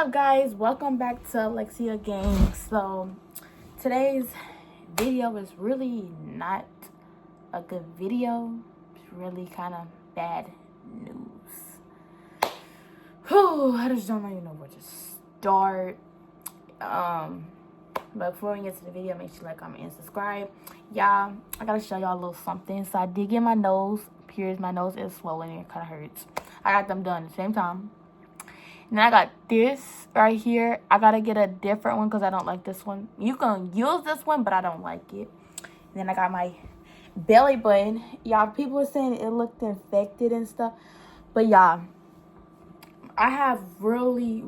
up, guys? Welcome back to Alexia Gang. So today's video is really not a good video. It's really kind of bad news. I just don't even know where to start. But before we get to the video, make sure you like, comment, and subscribe. Y'all, I gotta show y'all a little something. So I did get my nose pierced. My nose is swollen and it kind of hurts. I got them done at the same time. And then I got this right here. I gotta get a different one because I don't like this one. You can use this one, but I don't like it. And then I got my belly button. Y'all, people are saying it looked infected and stuff. But y'all, I have really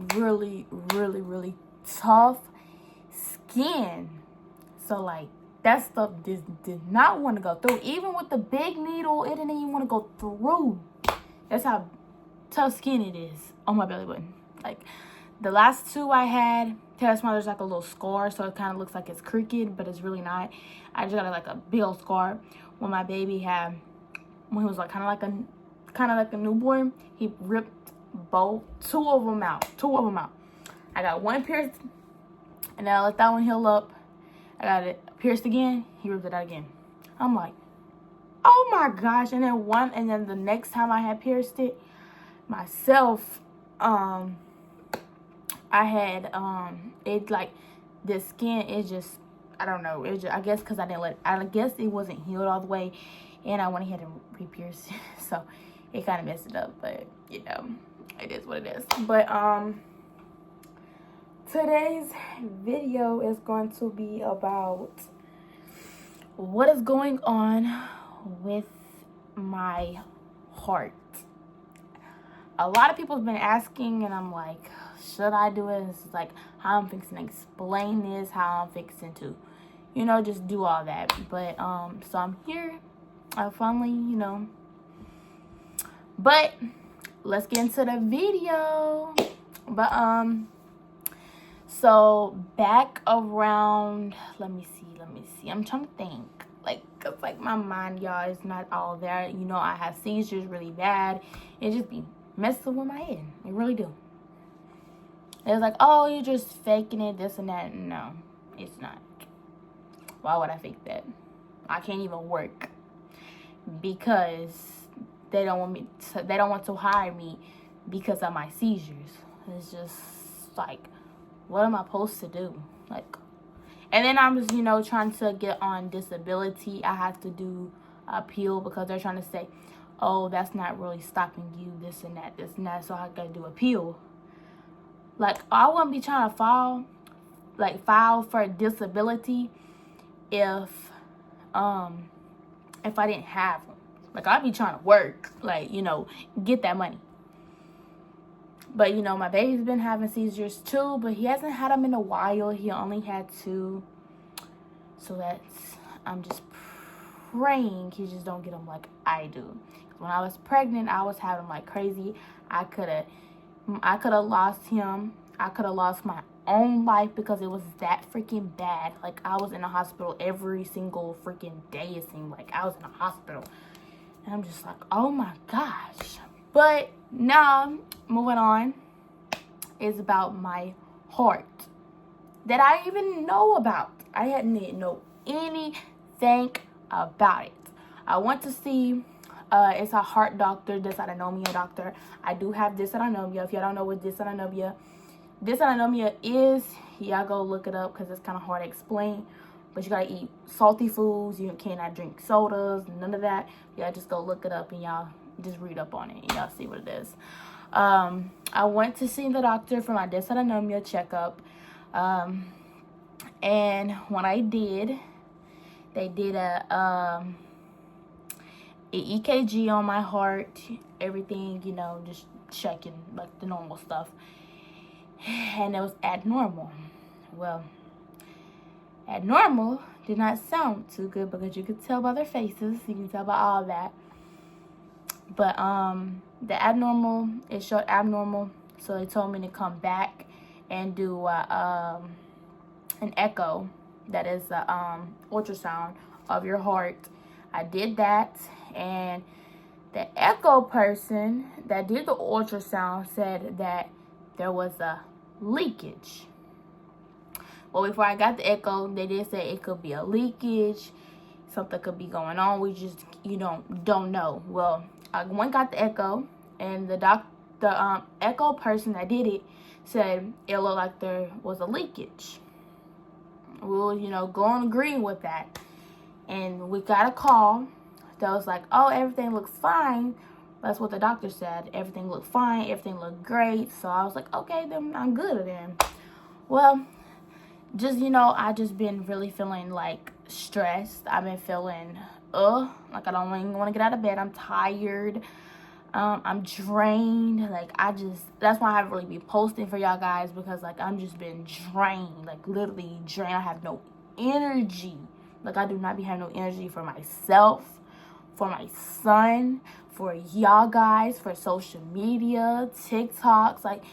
tough skin. So like, that stuff did not want to go through. Even with the big needle, it didn't even want to go through. That's how tough skin it is on my belly button. Like the last two I had, there's like a little scar, so it kind of looks like it's crooked, but it's really not. I just got like a big old scar when my baby had, when he was like kind of like a newborn. He ripped two of them out. I got one pierced, and then I let that one heal up. I got it pierced again. He ripped it out again. I'm like, oh my gosh. And then the next time I had pierced it myself, I had it like the skin, it just, I don't know, it just, I guess because I guess it wasn't healed all the way, and I went ahead and re-pierced it. So it kind of messed it up, but you know, it is what it is. But today's video is going to be about what is going on with my heart. A lot of people have been asking, and I'm like, should I do it? It's like how I'm fixing to explain this, how I'm fixing to, you know, just do all that. But so I'm here. I finally, you know. But let's get into the video. But so back around, let me see. I'm trying to think. Cause like my mind, y'all, is not all there. You know, I have seizures really bad. It just be messing with my head. It really do. It's like, oh, you're just faking it, this and that. No, it's not. Why would I fake that? I can't even work because they don't want to hire me because of my seizures. It's just like, what am I supposed to do? Like, and then I'm just, you know, trying to get on disability. I have to do appeal because they're trying to say, oh, that's not really stopping you, this and that. So I gotta do appeal. Like, I wouldn't be trying to file for disability if I didn't have them. Like, I'd be trying to work, like, you know, get that money. But, you know, my baby's been having seizures too, but he hasn't had them in a while. He only had 2. So I'm just praying he just don't get them like I do. When I was pregnant, I was having them like crazy. I could have lost him. I could have lost my own life because it was that freaking bad. Like, I was in the hospital every single freaking day. It seemed like I was in the hospital. And I'm just like, oh my gosh. But now, moving on, is about my heart that I even know about. I didn't know anything about it. I went to see, it's a heart doctor, dysautonomia doctor. I do have dysautonomia. If y'all don't know what dysautonomia is, y'all go look it up because it's kind of hard to explain. But you gotta eat salty foods. You cannot drink sodas, none of that. Y'all just go look it up and y'all just read up on it and y'all see what it is. I went to see the doctor for my dysautonomia checkup. And when I did, they did a EKG on my heart, everything, you know, just checking like the normal stuff. And it was abnormal. Well, abnormal did not sound too good because you could tell by their faces. You can tell by all that. But the abnormal, it showed abnormal. So they told me to come back and do an echo. That is ultrasound of your heart. I did that, and the echo person that did the ultrasound said that there was a leakage. Well, before I got the echo, they did say it could be a leakage. Something could be going on. We just, don't know. Well, I went and got the echo, and the echo person that did it said it looked like there was a leakage. We'll, go on agreeing with that. And we got a call that was like, oh, everything looks fine. That's what the doctor said. Everything looked fine. Everything looked great. So I was like, okay, then I'm good then. Well, just, I just been really feeling like stressed. I've been feeling, like I don't even want to get out of bed. I'm tired. I'm drained. Like, that's why I haven't really been posting for y'all guys, because like I'm just been drained, like literally drained. I have no energy. Like, I do not be having no energy for myself, for my son, for y'all guys, for social media, TikToks. Like,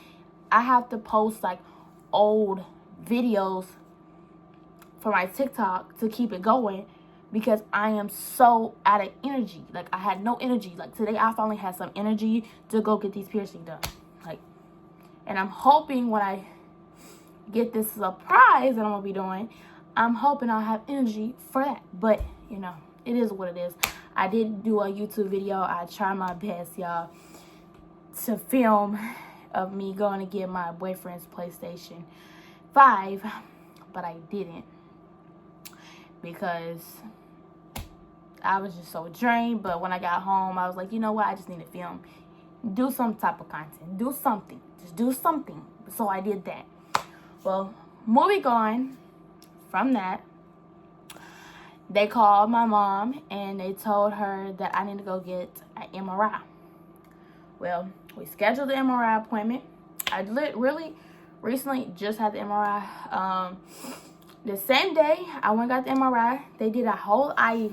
I have to post like old videos for my TikTok to keep it going, because I am so out of energy. Like, I had no energy. Like, today I finally had some energy to go get these piercings done. Like, and I'm hoping when I get this surprise that I'm gonna be doing, I'm hoping I'll have energy for that. But, it is what it is. I did do a YouTube video. I tried my best, y'all, to film of me going to get my boyfriend's PlayStation 5, but I didn't, because I was just so drained. But when I got home, I was like, you know what? I just need to film. Do some type of content. Do something. Just do something. So I did that. Well, moving on from that, they called my mom and they told her that I need to go get an MRI. Well, we scheduled the MRI appointment. I really recently just had the MRI. The same day I went and got the MRI, they did a whole IV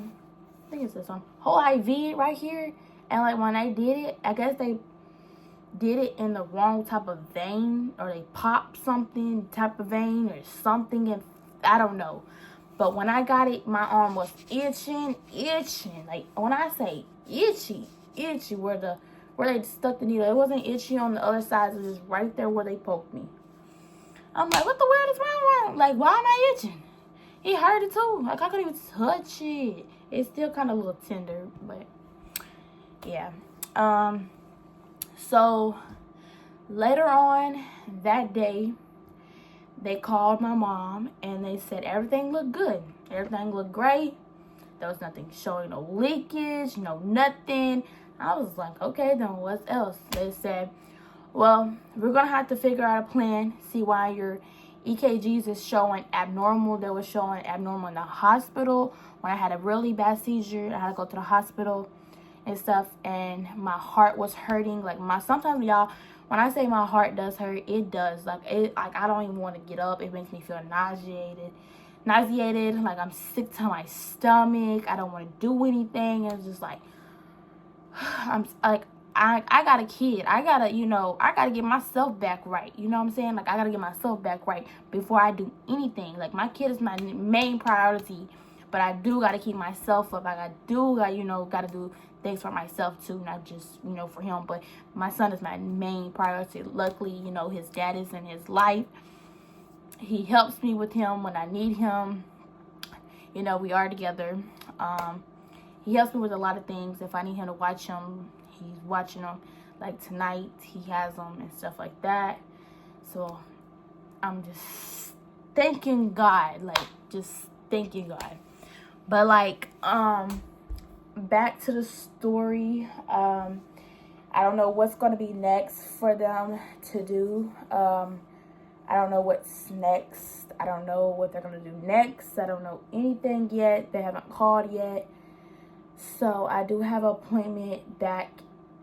right here. And like when they did it, I guess they did it in the wrong type of vein, or they popped something type of vein or something, and I don't know. But when I got it, my arm was itching. Like, when I say itchy, where they stuck the needle. It wasn't itchy on the other side. It was just right there where they poked me. I'm like, what the world is wrong? Like, why am I itching? It hurt it too. Like, I couldn't even touch it. It's still kind of a little tender, but yeah. So later on that day, they called my mom and they said everything looked good. Everything looked great. There was nothing showing, no leakage, no nothing. I was like, okay, then what else? They said, well, we're going to have to figure out a plan, see why your EKGs is showing abnormal. They were showing abnormal in the hospital. When I had a really bad seizure, I had to go to the hospital and stuff, and my heart was hurting. Like, sometimes, y'all, when I say my heart does hurt, it does. Like, I don't even want to get up. It makes me feel nauseated. Like, I'm sick to my stomach. I don't want to do anything. It's just like, I'm like, I got a kid. I gotta get myself back right. You know what I'm saying? Like, I gotta get myself back right before I do anything. Like, my kid is my main priority, but I do gotta keep myself up. I gotta do things for myself too, not just, for him. But my son is my main priority. Luckily, his dad is in his life. He helps me with him when I need him. We are together. He helps me with a lot of things. If I need him to watch him, he's watching them. Like tonight, he has them and stuff like that. So I'm just thanking God. But like, back to the story. I don't know what's going to be next for them to do. I don't know what's next. I don't know what they're going to do next. I don't know anything yet. They haven't called yet. So I do have an appointment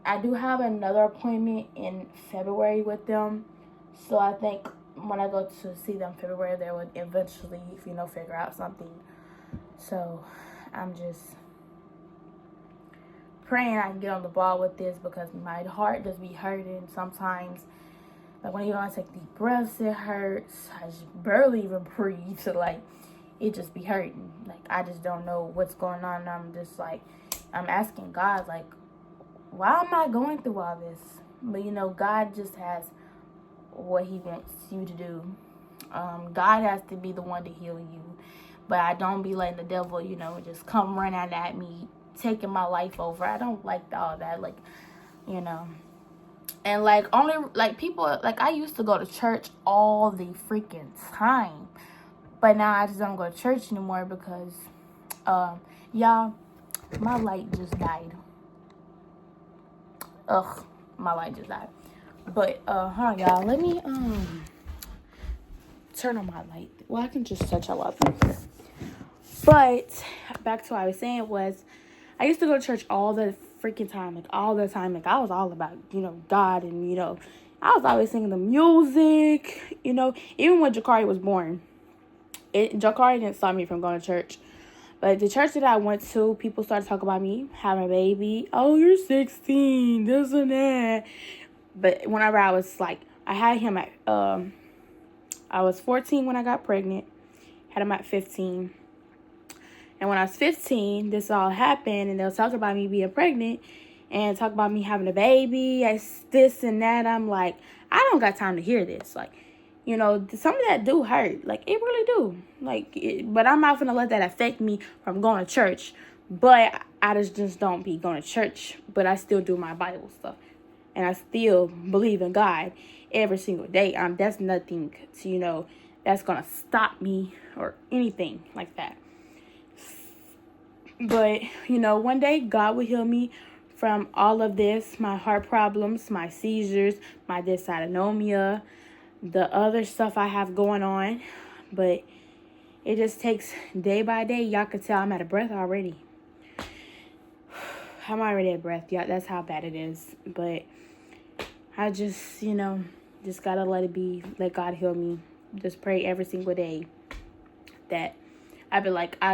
I do have another appointment in February with them. So I think when I go to see them in February, they would eventually, figure out something. So I'm just praying I can get on the ball with this, because my heart does be hurting sometimes. Like, when you want to take deep breaths, it hurts. I just barely even breathe. So, like, it just be hurting. Like, I just don't know what's going on. I'm just like, I'm asking God, like, why am I going through all this? But God just has what he wants you to do. God has to be the one to heal you. But I don't be letting the devil, just come running at me, taking my life over. I don't like all that, And only people, I used to go to church all the freaking time. But now I just don't go to church anymore because, y'all, my light just died. Ugh, my light just died. But, y'all, let me, turn on my light. Well, I can just touch a lot here. But, back to what I was saying was, I used to go to church all the freaking time. All the time. I was all about, God and, I was always singing the music, even when Jakari was born. Jakari didn't stop me from going to church. But the church that I went to, people started talking about me having a baby. Oh, you're 16, this and that. But whenever I was I had him at, I was 14 when I got pregnant. Had him at 15. And when I was 15, this all happened. And they were talking about me being pregnant. And talk about me having a baby. This and that. I'm like, I don't got time to hear this. Some of that do hurt. It really do. But I'm not going to let that affect me from going to church. But I just don't be going to church. But I still do my Bible stuff. And I still believe in God every single day. That's nothing to, that's going to stop me or anything like that. But, one day God will heal me from all of this. My heart problems, my seizures, my dysautonomia, the other stuff I have going on. But it just takes day by day. Y'all can tell I'm out of breath already. I'm already out of breath. Yeah, that's how bad it is. But I just, just got to let it be. Let God heal me. Just pray every single day that I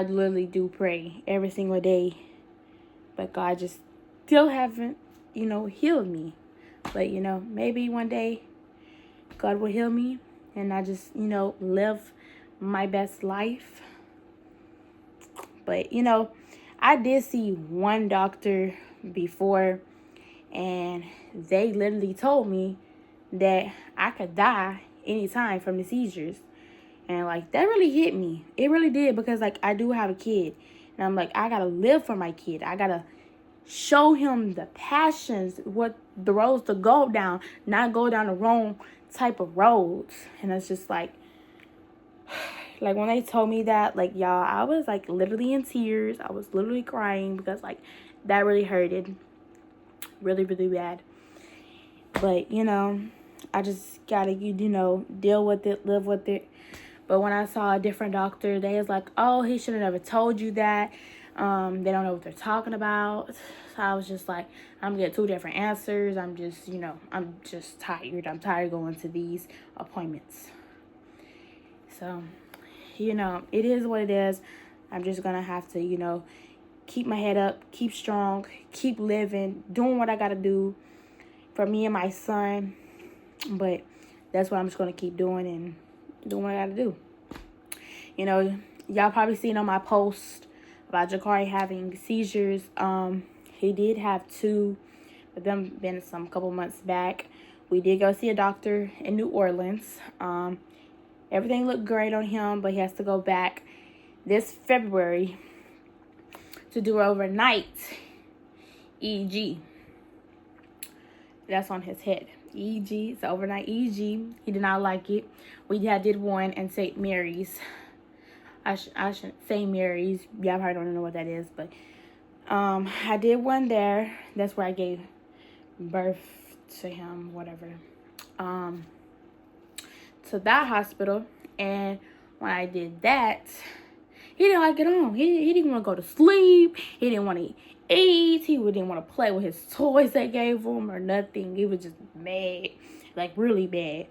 literally do pray every single day. But God just still haven't, healed me. But, maybe one day God will heal me and I just, live my best life. But, I did see one doctor before and they literally told me that I could die anytime from the seizures. And, that really hit me. It really did because, I do have a kid. And I'm I got to live for my kid. I got to show him the passions, what the roads to go down, not go down the wrong type of roads. And it's just when they told me that, y'all, I was literally in tears. I was literally crying because that really hurted really, really bad. But I just gotta deal with it, live with it. But when I saw a different doctor, they was oh, he should have never told you that. They don't know what they're talking about. So I was just I'm getting two different answers. I'm just, I'm just tired. I'm tired going to these appointments. So, it is what it is. I'm just going to have to, keep my head up, keep strong, keep living, doing what I got to do for me and my son. But that's what I'm just going to keep doing and doing what I got to do. Y'all probably seen on my post about Jakari having seizures. He did have 2, but them been some couple months back. We did go see a doctor in New Orleans. Everything looked great on him, but he has to go back this February to do overnight EEG. That's on his head. EEG, it's overnight EEG. He did not like it. We did one in St. Mary's. I shouldn't say Mary's. Y'all probably don't know what that is, but I did one there. That's where I gave birth to him, whatever. To that hospital, and when I did that, he didn't like it on. He didn't want to go to sleep. He didn't want to eat. He didn't want to play with his toys they gave him or nothing. He was just mad, really bad.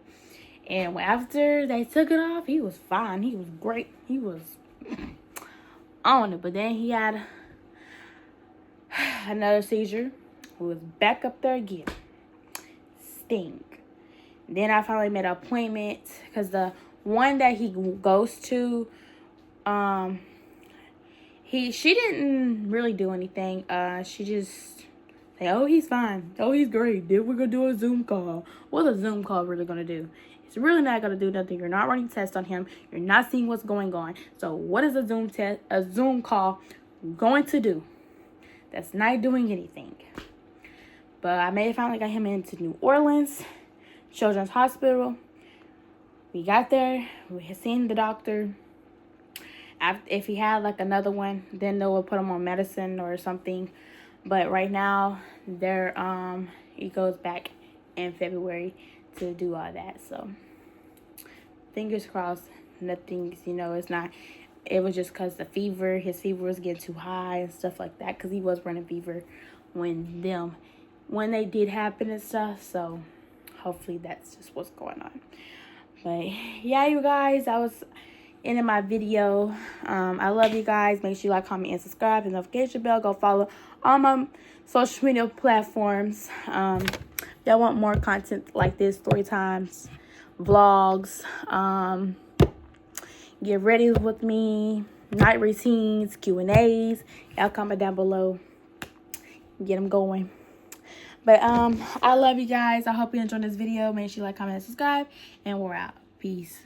And after they took it off, he was fine. He was great. He was on it. But then he had another seizure. He was back up there again. Stink. Then I finally made an appointment because the one that he goes to, she didn't really do anything. She just Like, oh, he's fine. Oh, he's great. Then we're going to do a Zoom call. What's a Zoom call really going to do? It's really not going to do nothing. You're not running tests on him. You're not seeing what's going on. So what is a Zoom call going to do? That's not doing anything. But I made it finally got him into New Orleans Children's Hospital. We got there. We had seen the doctor. If he had like another one, then they will put him on medicine or something. But right now, he goes back in February to do all that. So fingers crossed. Nothing's, it's not. It was just because his fever was getting too high and stuff like that. Because he was running fever when they did happen and stuff. So hopefully that's just what's going on. But yeah, you guys, that was ending my video. I love you guys. Make sure you like, comment, and subscribe, and notification bell. Go follow all my social media platforms. Y'all want more content like this, story times, vlogs, get ready with me, night routines, Q&As. Y'all comment down below. Get them going. But I love you guys. I hope you enjoyed this video. Make sure you like, comment, and subscribe. And we're out. Peace.